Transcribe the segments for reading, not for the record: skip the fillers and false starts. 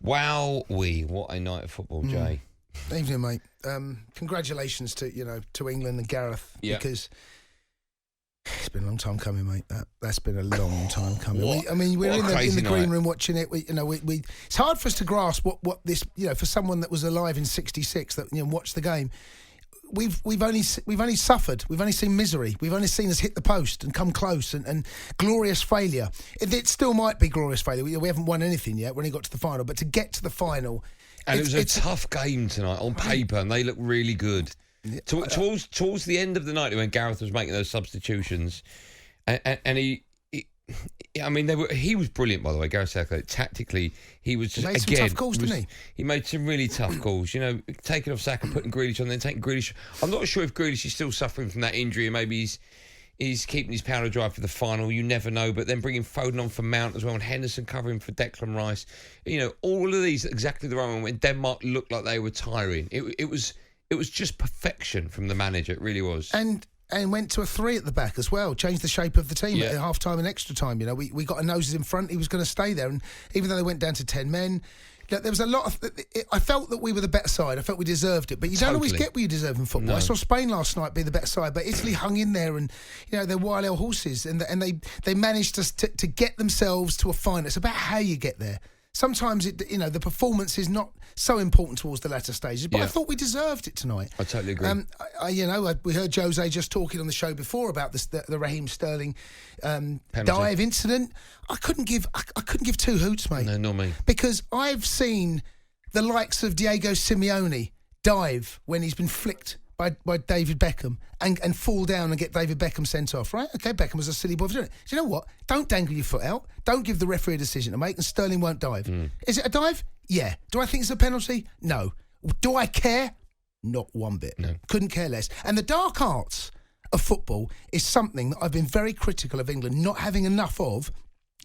Wowee, what a night of football, Jay. Evening, mate. Congratulations to England and Gareth, because it's been a long time coming, mate. That's been a long time coming. We're in the green room watching it. It's hard for us to grasp what this, for someone that was alive in '66 that watched the game. We've only suffered. We've only seen misery. We've only seen us hit the post and come close and glorious failure. It still might be glorious failure. We haven't won anything yet. We only got to the final, but to get to the final, and it was a tough game tonight on paper, and they look really good. Towards the end of the night, when Gareth was making those substitutions, and he was brilliant, by the way. Gareth Southgate, tactically, he was just made some tough calls, didn't he? He made some really tough calls. Taking off Saka, putting Grealish on, then taking Grealish. I'm not sure if Grealish is still suffering from that injury, and maybe he's keeping his powder dry for the final. You never know. But then bringing Foden on for Mount as well, and Henderson covering for Declan Rice. All of these at exactly the right moment when Denmark looked like they were tiring. It was just perfection from the manager. It really was. And went to a 3 at the back as well. Changed the shape of the team at half time and extra time. We got our noses in front. He was going to stay there, and even though they went down to 10 men, there was a lot of. I felt that we were the better side. I felt we deserved it, but you don't always get what you deserve in football. No. I saw Spain last night be the better side, but Italy hung in there, and they're wild old horses, and they managed to get themselves to a final. It's about how you get there. Sometimes the performance is not so important towards the latter stages, but I thought we deserved it tonight. I totally agree. We heard Jose just talking on the show before about the Raheem Sterling dive incident. I couldn't give 2 hoots, mate. No, not me. Because I've seen the likes of Diego Simeone dive when he's been flicked by David Beckham and fall down and get David Beckham sent off, right? Okay, Beckham was a silly boy for doing it. Do you know what? Don't dangle your foot out. Don't give the referee a decision to make, and Sterling won't dive. Is it a dive? Yeah. Do I think it's a penalty? No. Do I care? Not one bit. No. Couldn't care less. And the dark arts of football is something that I've been very critical of England not having enough of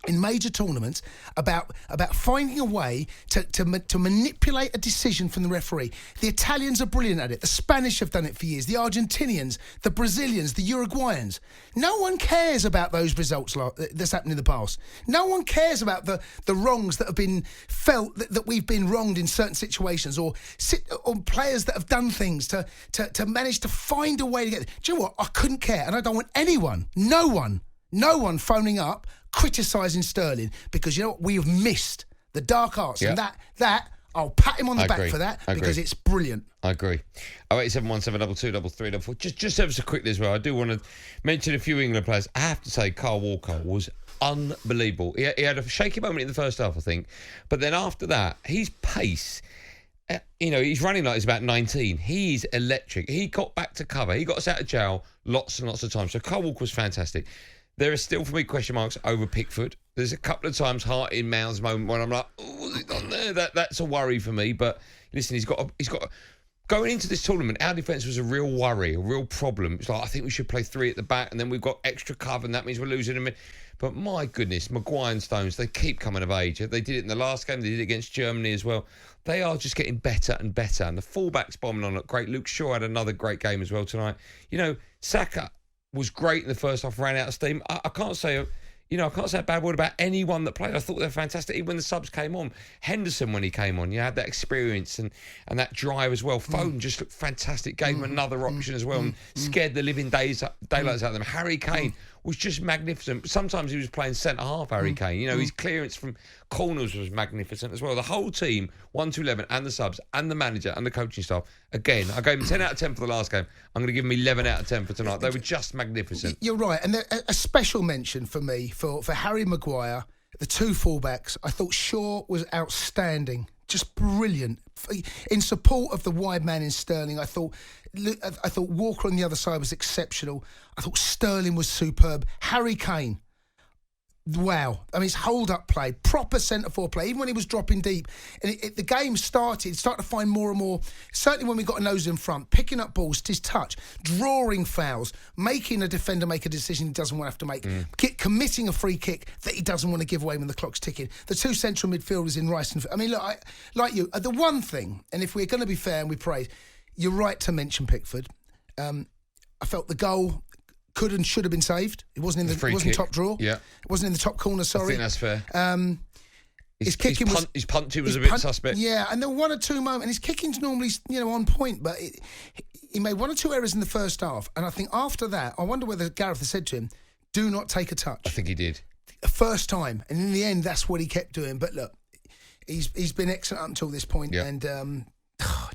in major tournaments, about finding a way to manipulate a decision from the referee. The Italians are brilliant at it. The Spanish have done it for years. The Argentinians, the Brazilians, the Uruguayans. No one cares about those results that's happened in the past. No one cares about the wrongs that have been felt, that we've been wronged in certain situations, or players that have done things to manage to find a way to get. Do you know what? I couldn't care, and I don't want anyone, no one phoning up criticising Sterling, because we have missed the dark arts, and that I'll pat him on the back for that, because it's brilliant. I agree. 08717223344. Just ever so quickly as well, I do want to mention a few England players. I have to say, Kyle Walker was unbelievable. He had a shaky moment in the first half, I think, but then after that, his pace. He's running like he's about 19. He's electric. He got back to cover. He got us out of jail lots and lots of times. So Kyle Walker was fantastic. There are still, for me, question marks over Pickford. There's a couple of times, heart in mouths moment when I'm like, oh, is it on there? That's a worry for me. But listen, he's got going into this tournament, our defence was a real worry, a real problem. It's like, I think we should play 3 at the back, and then we've got extra cover, and that means we're losing them. But my goodness, Maguire and Stones, they keep coming of age. They did it in the last game. They did it against Germany as well. They are just getting better and better. And the fullbacks bombing on look great. Luke Shaw had another great game as well tonight. Saka was great in the first half, ran out of steam. I can't say a bad word about anyone that played. I thought they were fantastic. Even when the subs came on, Henderson, when he came on, had that experience and that drive as well. Foden just looked fantastic. Gave him another option as well, and scared the living daylights out of them. Harry Kane was just magnificent. Sometimes he was playing centre half. Harry Kane, his clearance from corners was magnificent as well. The whole team, 1 to 11, and the subs, and the manager, and the coaching staff. Again, I gave him 10 out of 10 for the last game. I'm going to give him 11 out of 10 for tonight. They were just magnificent. You're right, and a special mention for me for Harry Maguire, the 2 fullbacks. I thought Shaw was outstanding, just brilliant. In support of the wide man in Sterling, I thought Walker on the other side was exceptional. I thought Sterling was superb. Harry Kane, wow. I mean, his hold-up play, proper centre-forward play, even when he was dropping deep. And the game started to find more and more, certainly when we got a nose in front, picking up balls, his touch, drawing fouls, making a defender make a decision he doesn't want to have to make, committing a free kick that he doesn't want to give away when the clock's ticking. The 2 central midfielders in Rice and... I mean, look, the one thing, and if we're going to be fair and we praise, you're right to mention Pickford. I felt the goal could and should have been saved. It wasn't in the top drawer. Yeah. It wasn't in the top corner, sorry. I think that's fair. His kicking his punching was a bit suspect. Yeah, and there were one or two moments. And his kicking's normally, on point, but he made one or two errors in the first half. And I think after that, I wonder whether Gareth has said to him, "Do not take a touch." I think he did. First time, and in the end, that's what he kept doing. But look, he's been excellent up until this point, and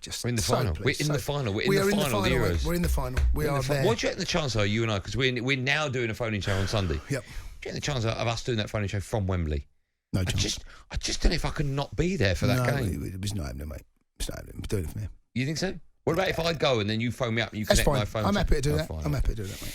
just we're in the so final. pleased. We're in the final. We're in the final of the Euros. We're in the final. We are there. What do you reckon the chance are, you and I, because we're now doing a phone-in show on Sunday. Yep. Do you reckon the chance of us doing that phone-in show from Wembley? No chance. I just don't know if I could not be there for that game. It was not happening, mate. It's not happening. I'm doing it for me. You think so? What about if I go and then you phone me up and you connect my phone? I'm happy to do that. I'm happy to do that, mate.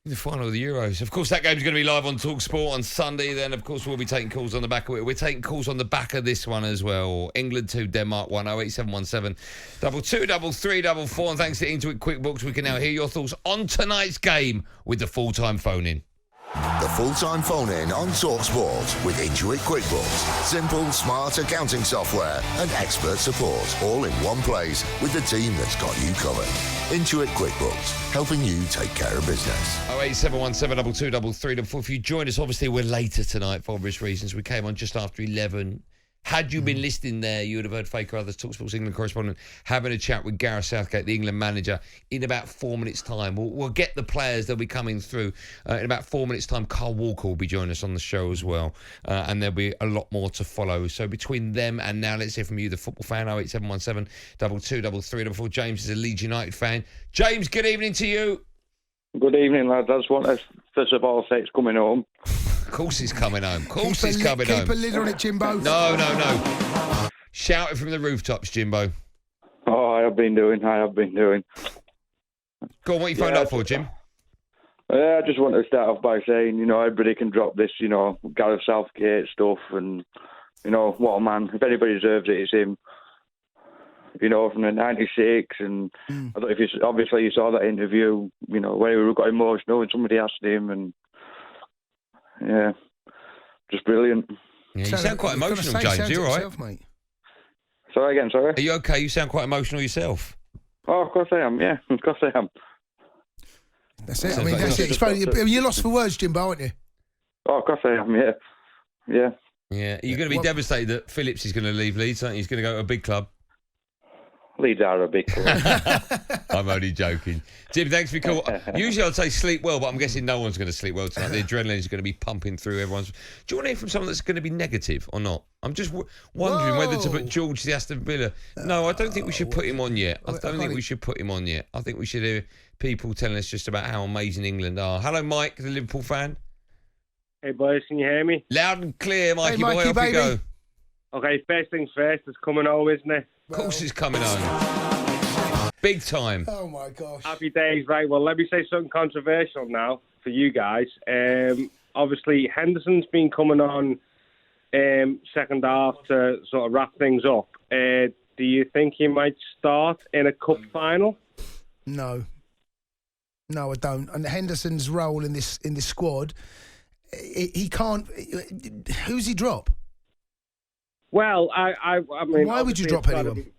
The final of the Euros. Of course, that game's going to be live on talkSPORT on Sunday. Then, of course, we'll be taking calls on the back of it. We're taking calls on the back of this one as well. England 2, Denmark 1, 08717 22344. And thanks to Intuit QuickBooks, we can now hear your thoughts on tonight's game with the full-time phone-in. The full-time phone-in on talkSPORT with Intuit QuickBooks. Simple, smart accounting software and expert support all in one place with the team that's got you covered. Intuit QuickBooks, helping you take care of business. 08717 22344. If you joined us, obviously we're later tonight for obvious reasons. We came on just after 11. Had you been listening there, you would have heard Faker Others, talkSPORT's England correspondent, having a chat with Gareth Southgate, the England manager, in about 4 minutes' time. We'll get the players. They'll be coming through. In about 4 minutes' time, Carl Walker will be joining us on the show as well. And there'll be a lot more to follow. So between them and now, let's hear from you, the football fan, 08717 22344. James is a Leeds United fan. James, good evening to you. Good evening, lads. I just want to, first of all, say it's coming home. Of course he's coming home. Of course he's coming home. Keep a lid on it, Jimbo. No. Shout it from the rooftops, Jimbo. Oh, I have been doing. Go on, what you phoned up for, Jim? I just want to start off by saying, everybody can drop this, Gareth Southgate stuff and, what a man. If anybody deserves it, it's him. From the 96, and I don't know if you saw that interview, where he got emotional and somebody asked him, and yeah, just brilliant. Yeah, you sound quite emotional, James. Are you all right? Yourself, mate. Sorry again, sorry. Are you okay? You sound quite emotional yourself. Oh, of course I am, yeah, of course I am. That's it. That's it. You're lost for words, Jimbo, aren't you? Oh, of course I am, yeah. Yeah, you're going to be devastated that Phillips is going to leave Leeds, aren't you? He's going to go to a big club. Leeds are a big club. I'm only joking. Jim, thanks for your call. Usually I'd say sleep well, but I'm guessing no one's going to sleep well tonight. The adrenaline is going to be pumping through everyone's. Do you want to hear from someone that's going to be negative or not? I'm just wondering whether to put George the Aston Villa. No, I don't think we should put him on yet. I don't think we should put him on yet. I think we should hear people telling us just about how amazing England are. Hello, Mike, the Liverpool fan. Hey, boys, can you hear me? Loud and clear, Mikey, Mikey, boy. Off baby. you go. Okay, first things first, it's coming home, isn't it? Of course it's coming home. Big time. Oh, my gosh. Happy days, right. Well, let me say something controversial now for you guys. Obviously, Henderson's been coming on second half to sort of wrap things up. Do you think he might start in a cup final? No, I don't. And Henderson's role in this squad, he can't. Who's he drop? Well, I mean, why would you drop anyone?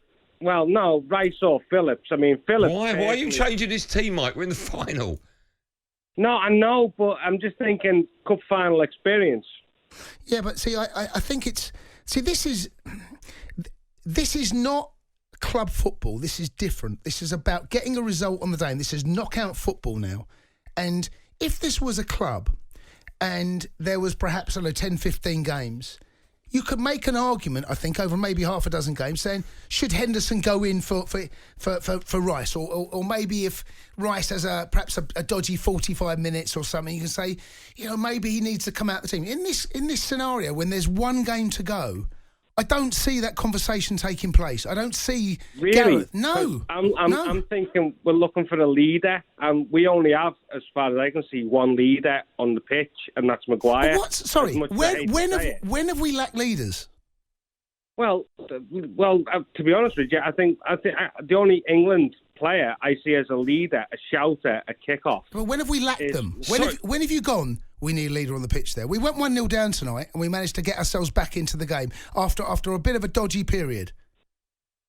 Well, no, Rice or Phillips. I mean, Phillips. Why are you changing this team, Mike? We're in the final. No, I know, but I'm just thinking cup final experience. Yeah, but see, I think it's this is not club football. This is different. This is about getting a result on the day. And this is knockout football now. And if this was a club and there was perhaps 10, 15 games, you could make an argument, I think, over maybe half a dozen games, saying should Henderson go in for Rice, or maybe if Rice has perhaps a dodgy 45 minutes or something, you can say, maybe he needs to come out the team. In this scenario, when there's one game to go, I don't see that conversation taking place. I don't see really. Gareth. No, I'm thinking we're looking for a leader, and we only have, as far as I can see, one leader on the pitch, and that's Maguire. What? Sorry, when have we lacked leaders? Well, to be honest with you, I think the only England player I see as a leader, a shouter, a kickoff. But when have we lacked them? When have you gone? We need a leader on the pitch there. We went 1-0 down tonight, and we managed to get ourselves back into the game after a bit of a dodgy period.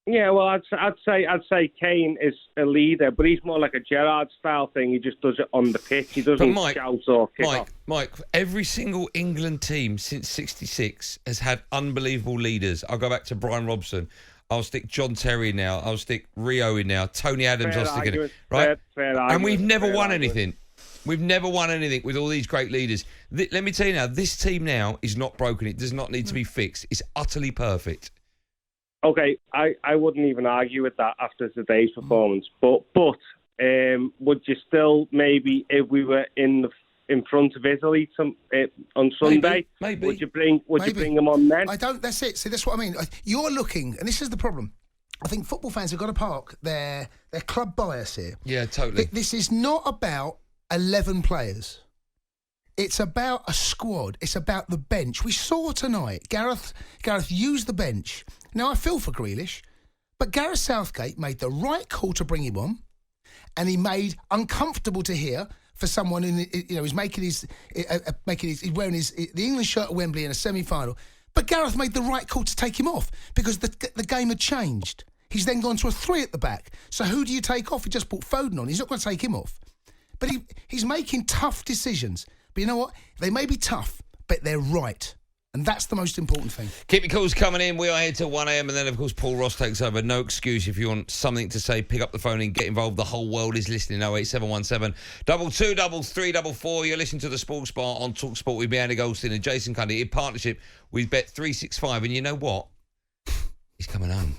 Yeah, well, I'd say Kane is a leader, but he's more like a Gerrard style thing. He just does it on the pitch. He doesn't shout or kick off. Mike, every single England team since '66 has had unbelievable leaders. I'll go back to Brian Robson. I'll stick John Terry now. I'll stick Rio in now. Tony Adams, I'll stick in. Right? Fair and we've never won anything. We've never won anything with all these great leaders. Let me tell you now, this team now is not broken. It does not need to be fixed. It's utterly perfect. Okay, I wouldn't even argue with that after today's performance. But would you still maybe, if we were in front of Italy on Sunday, maybe. would you bring them on then? I don't. That's it. See, that's what I mean. You're looking, and this is the problem. I think football fans have got to park their club bias here. Yeah, totally. This is not about 11 players. It's about a squad. It's about the bench. We saw tonight Gareth used the bench. Now, I feel for Grealish, but Gareth Southgate made the right call to bring him on, and he made uncomfortable to hear for someone who is making he's wearing the England shirt at Wembley in a semi-final. But Gareth made the right call to take him off because the game had changed. He's then gone to a 3 at the back. So who do you take off? He just put Foden on. He's not going to take him off. But he's making tough decisions. But you know what? They may be tough, but they're right. And that's the most important thing. Keep your calls coming in. We are here till 1 a.m. And then, of course, Paul Ross takes over. No excuse if you want something to say. Pick up the phone and get involved. The whole world is listening. 08717 223344. You're listening to the Sports Bar on talkSPORT with me, Andy Goldstein and Jason Cundy in partnership with Bet365. And you know what? He's coming home.